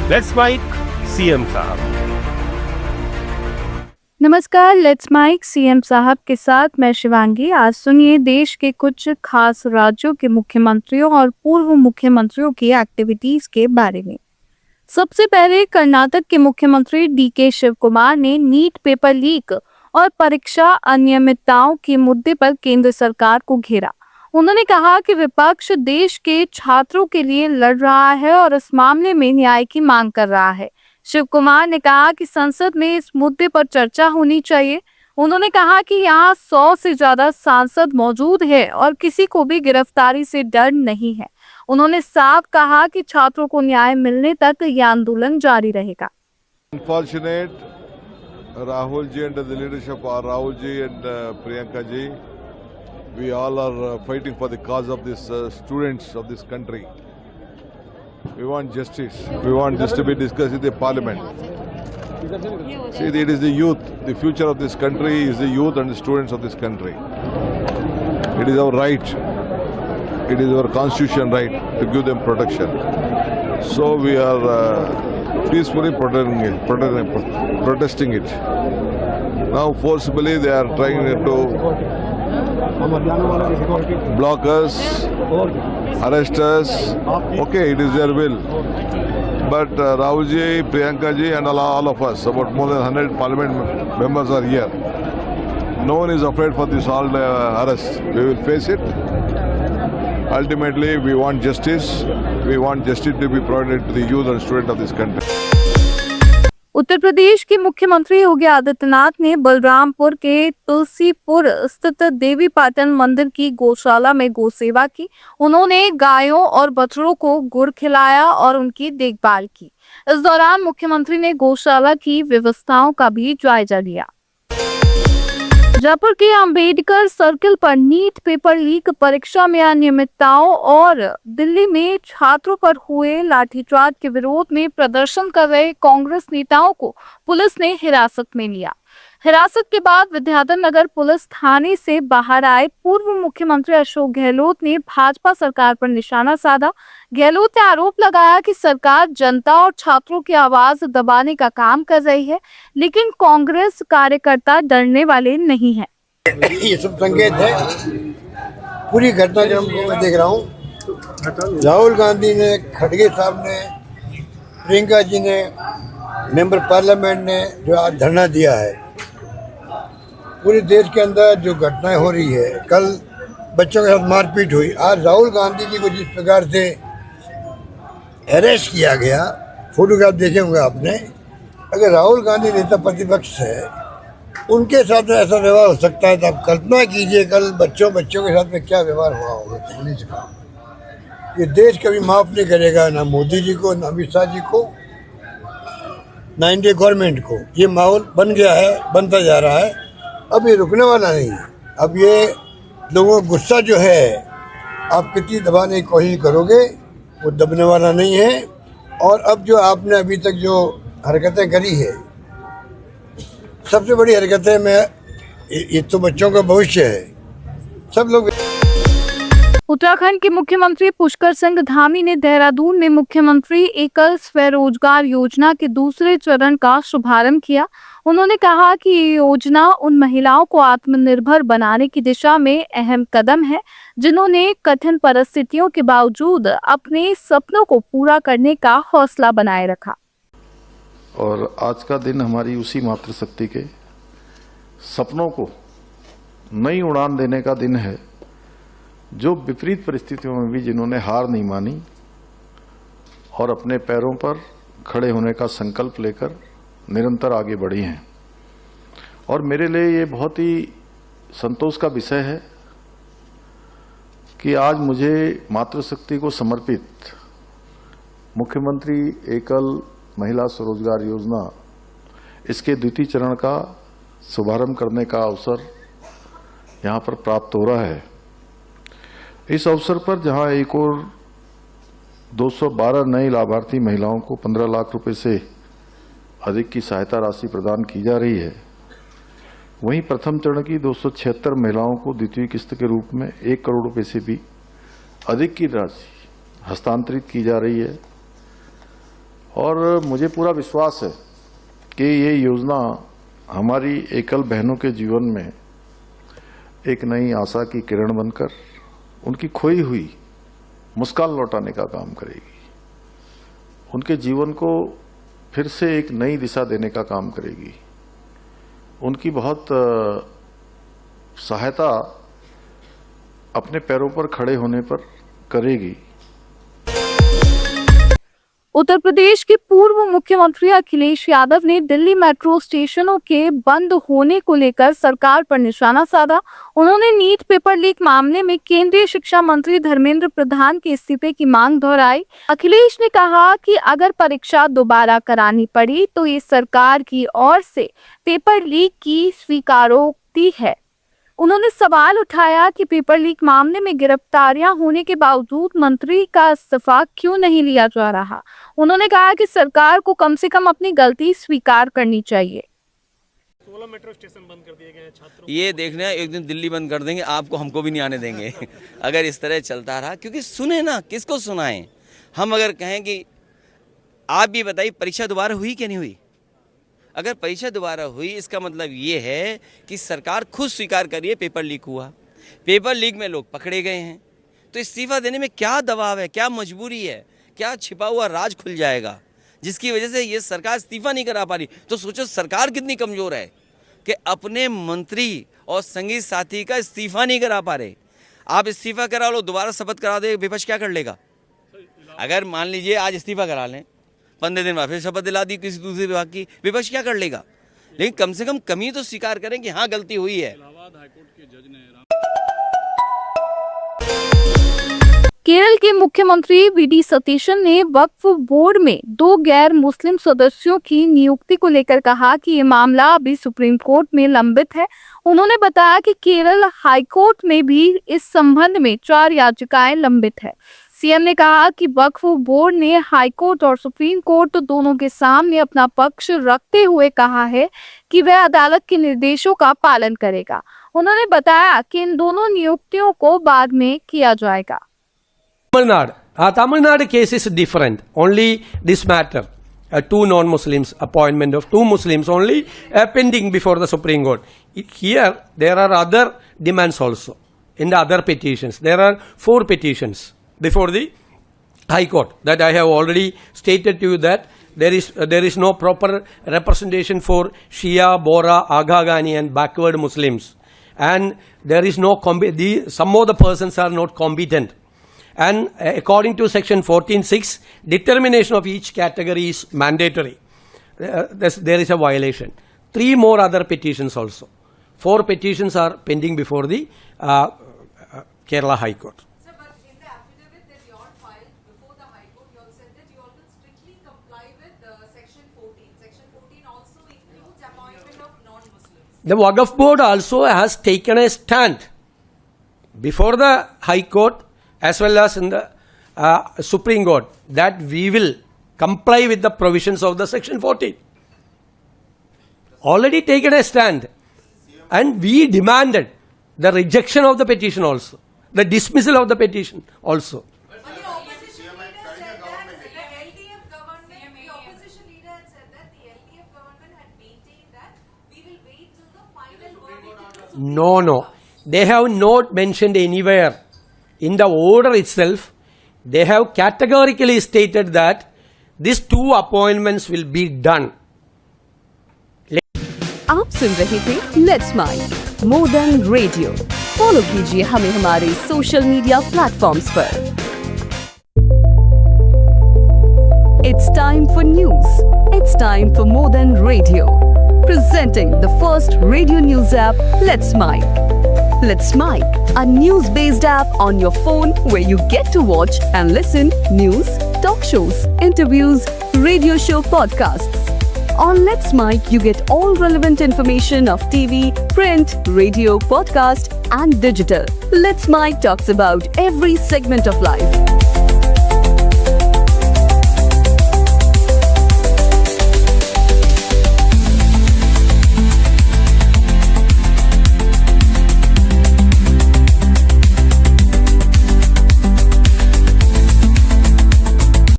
Let's mic CM साहब। नमस्कार, let's mic CM साहब के साथ मैं शिवांगी। आज सुनिए देश के कुछ खास राज्यों के मुख्यमंत्रियों और पूर्व मुख्यमंत्रियों की एक्टिविटीज के बारे में। सबसे पहले कर्नाटक के मुख्यमंत्री डीके शिव कुमार ने नीट पेपर लीक और परीक्षा अनियमितताओं के मुद्दे पर केंद्र सरकार को घेरा। उन्होंने कहा कि विपक्ष देश के छात्रों के लिए लड़ रहा है और इस मामले में न्याय की मांग कर रहा है। शिव कुमार ने कहा कि संसद में इस मुद्दे पर चर्चा होनी चाहिए। उन्होंने कहा कि यहाँ 100 से ज्यादा सांसद मौजूद है और किसी को भी गिरफ्तारी से डर नहीं है। उन्होंने साफ कहा कि छात्रों को न्याय मिलने तक यह आंदोलन जारी रहेगा। Unfortunate, Rahul ji under the leadership of Rahul ji and Priyanka ji, we all are fighting for the cause of these students of this country. We want justice. We want this to be discussed in the parliament. See, it is the youth. The future of this country is the youth and the students of this country. It is our right. It is our constitution right to give them protection. So we are peacefully protesting it. Now forcibly they are trying to block us, arrest us. Okay, it is their will. But Rahul ji, Priyanka ji and all of us, about more than 100 parliament members are here. No one is afraid for this all arrest. We will face it. Ultimately, we want justice. We want justice to be provided to the youth and students of this country. Uttar Pradesh के मुख्यमंत्री योगी आदित्यनाथ ने बलरामपुर के तुलसीपुर स्थित देवी पाटन मंदिर की गौशाला में गौसेवा की। उन्होंने गायों और बछड़ों को गुड़ खिलाया और उनकी देखभाल की। इस दौरान मुख्यमंत्री ने गौशाला की व्यवस्थाओं का भी जायजा लिया। जयपुर के अंबेडकर सर्किल पर नीट पेपर लीक, परीक्षा में अनियमितताओं और दिल्ली में छात्रों पर हुए लाठीचार्ज के विरोध में प्रदर्शन कर रहे कांग्रेस नेताओं को पुलिस ने हिरासत में लिया। हिरासत के बाद विद्याधर नगर पुलिस थाने से बाहर आए पूर्व मुख्यमंत्री अशोक गहलोत ने भाजपा सरकार पर निशाना साधा। गहलोत ने आरोप लगाया कि सरकार जनता और छात्रों की आवाज दबाने का काम कर रही है, लेकिन कांग्रेस कार्यकर्ता डरने वाले नहीं हैं। ये सब संकेत है। पूरी घटना जो मैं देख रहा हूँ, राहुल गांधी ने, खड़गे साहब ने, प्रियंका जी ने, मेंबर पार्लियामेंट ने जो आज धरना दिया है, पूरे देश के अंदर जो घटनाएं हो रही है, कल बच्चों के साथ मारपीट हुई, आज राहुल गांधी जी को जिस प्रकार से अरेस्ट किया गया, फोटोग्राफ देखे होंगे आपने। अगर राहुल गांधी नेता प्रतिपक्ष है, उनके साथ ऐसा व्यवहार हो सकता है, तो आप कल्पना कीजिए कल बच्चों के साथ में क्या व्यवहार हुआ होगा पुलिस का। ये देश कभी माफ नहीं करेगा, ना मोदी जी को, ना अमित शाह जी को, ना इंडिया गवर्नमेंट को। ये माहौल बन गया है, बनता जा रहा है, अब ये रुकने वाला नहीं है। अब ये लोगों का गुस्सा जो है, आप कितनी दबाने की कोशिश करोगे, वो दबने वाला नहीं है। और अब जो आपने अभी तक जो हरकतें करी है, सबसे बड़ी हरकतें में ये तो बच्चों का भविष्य है। सब लोग उत्तराखंड के मुख्यमंत्री पुष्कर सिंह धामी ने देहरादून में मुख्यमंत्री एकल स्वरोजगार योजना के दूसरे चरण का शुभारंभ किया। उन्होंने कहा कि ये योजना उन महिलाओं को आत्मनिर्भर बनाने की दिशा में अहम कदम है, जिन्होंने कठिन परिस्थितियों के बावजूद अपने सपनों को पूरा करने का हौसला बनाए रखा। और आज का दिन हमारी उसी मातृशक्ति के सपनों को नई उड़ान देने का दिन है, जो विपरीत परिस्थितियों में भी जिन्होंने हार नहीं मानी और अपने पैरों पर खड़े होने का संकल्प लेकर निरंतर आगे बढ़ी हैं। और मेरे लिए ये बहुत ही संतोष का विषय है कि आज मुझे मातृशक्ति को समर्पित मुख्यमंत्री एकल महिला स्वरोजगार योजना, इसके द्वितीय चरण का शुभारंभ करने का अवसर यहाँ पर प्राप्त हो रहा है। इस अवसर पर जहां एक और 212 नई लाभार्थी महिलाओं को 15 लाख रुपए से अधिक की सहायता राशि प्रदान की जा रही है, वहीं प्रथम चरण की 276 महिलाओं को द्वितीय किस्त के रूप में 1 करोड़ रुपए से भी अधिक की राशि हस्तांतरित की जा रही है। और मुझे पूरा विश्वास है कि ये योजना हमारी एकल बहनों के जीवन में एक नई आशा की किरण बनकर उनकी खोई हुई मुस्कान लौटाने का काम करेगी, उनके जीवन को फिर से एक नई दिशा देने का काम करेगी, उनकी बहुत सहायता अपने पैरों पर खड़े होने पर करेगी। उत्तर प्रदेश के पूर्व मुख्यमंत्री अखिलेश यादव ने दिल्ली मेट्रो स्टेशनों के बंद होने को लेकर सरकार पर निशाना साधा। उन्होंने नीट पेपर लीक मामले में केंद्रीय शिक्षा मंत्री धर्मेंद्र प्रधान के इस्तीफे की मांग दोहराई। अखिलेश ने कहा कि अगर परीक्षा दोबारा करानी पड़ी तो ये सरकार की ओर से पेपर लीक की स्वीकारोक्ति है। उन्होंने सवाल उठाया कि पेपर लीक मामले में गिरफ्तारियां होने के बावजूद मंत्री का इस्तीफा क्यों नहीं लिया जा रहा। उन्होंने कहा कि सरकार को कम से कम अपनी गलती स्वीकार करनी चाहिए। 16 मेट्रो स्टेशन बंद कर दिए गए हैं छात्रों। ये देखना एक दिन दिल्ली बंद कर देंगे, आपको हमको भी नहीं आने देंगे अगर इस तरह चलता रहा। क्योंकि सुने ना, किसको सुनाएं हम। अगर कहें कि आप भी बताइए परीक्षा दोबारा हुई क्या नहीं हुई। अगर परीक्षा दोबारा हुई इसका मतलब ये है कि सरकार खुद स्वीकार करिए पेपर लीक हुआ। पेपर लीक में लोग पकड़े गए हैं, तो इस्तीफा देने में क्या दबाव है, क्या मजबूरी है, क्या छिपा हुआ राज खुल जाएगा जिसकी वजह से ये सरकार इस्तीफा नहीं करा पा रही। तो सोचो सरकार कितनी कमजोर है कि अपने मंत्री और संगी साथी का इस्तीफा नहीं करा पा रहे। आप इस्तीफा करा लो, दोबारा शपथ करा दे, विपक्ष क्या कर लेगा। अगर मान लीजिए आज इस्तीफा करा लें, 15 दिन बाद फिर शपथ दिला दी किसी दूसरे विभाग की, विपक्ष क्या कर लेगा। लेकिन कम से कम कमी तो स्वीकार करें कि हाँ गलती हुई है। केरल के मुख्यमंत्री वी.डी. सतीशन ने वक्फ बोर्ड में 2 गैर मुस्लिम सदस्यों की नियुक्ति को लेकर कहा कि ये मामला अभी सुप्रीम कोर्ट में लंबित है। उन्होंने बताया कि केरल हाईकोर्ट में भी इस संबंध में 4 याचिकाएं लंबित है। सीएम ने कहा कि वक्फ बोर्ड ने हाईकोर्ट और सुप्रीम कोर्ट दोनों के सामने अपना पक्ष रखते हुए कहा है कि वह अदालत के निर्देशों का पालन करेगा। उन्होंने बताया कि इन दोनों नियुक्तियों को बाद में किया जाएगा। Tamil Nadu case is different. Only this matter, 2 non-Muslims, appointment of 2 Muslims only pending before the Supreme Court. Here there are other demands also in the other petitions. There are 4 petitions before the High Court that I have already stated to you that there is no proper representation for Shia, Bora, Agha Ghani and backward Muslims, and there is no some of the persons are not competent. And according to section 14(6), determination of each category is mandatory. There is a violation. 3 more other petitions also. 4 petitions are pending before the Kerala High Court. Sir, but in the affidavit that you all filed before the High Court, you all said that you all will strictly comply with section 14. Section 14 also includes appointment of non-Muslims. The Waqf Board also has taken a stand before the High Court as well as in the Supreme Court that we will comply with the provisions of the section 14. Already taken a stand, and we demanded the rejection of the petition also, the dismissal of the petition also. But the opposition leader said that the LDF government, the opposition leader had said that the LDF government had maintained that we will wait till the final verdict. No. They have not mentioned anywhere. In the order itself, they have categorically stated that these 2 appointments will be done. आप सुन रहे थे let's mike modern radio. Follow कीजिए हमें हमारे social media platforms पर। It's time for news. It's time for modern radio, presenting the first radio news app, Let's Mic. Let's Mic, a news-based app on your phone where you get to watch and listen news, talk shows, interviews, radio show podcasts. On Let's Mic, you get all relevant information of TV, print, radio, podcast, and digital. Let's Mic talks about every segment of life.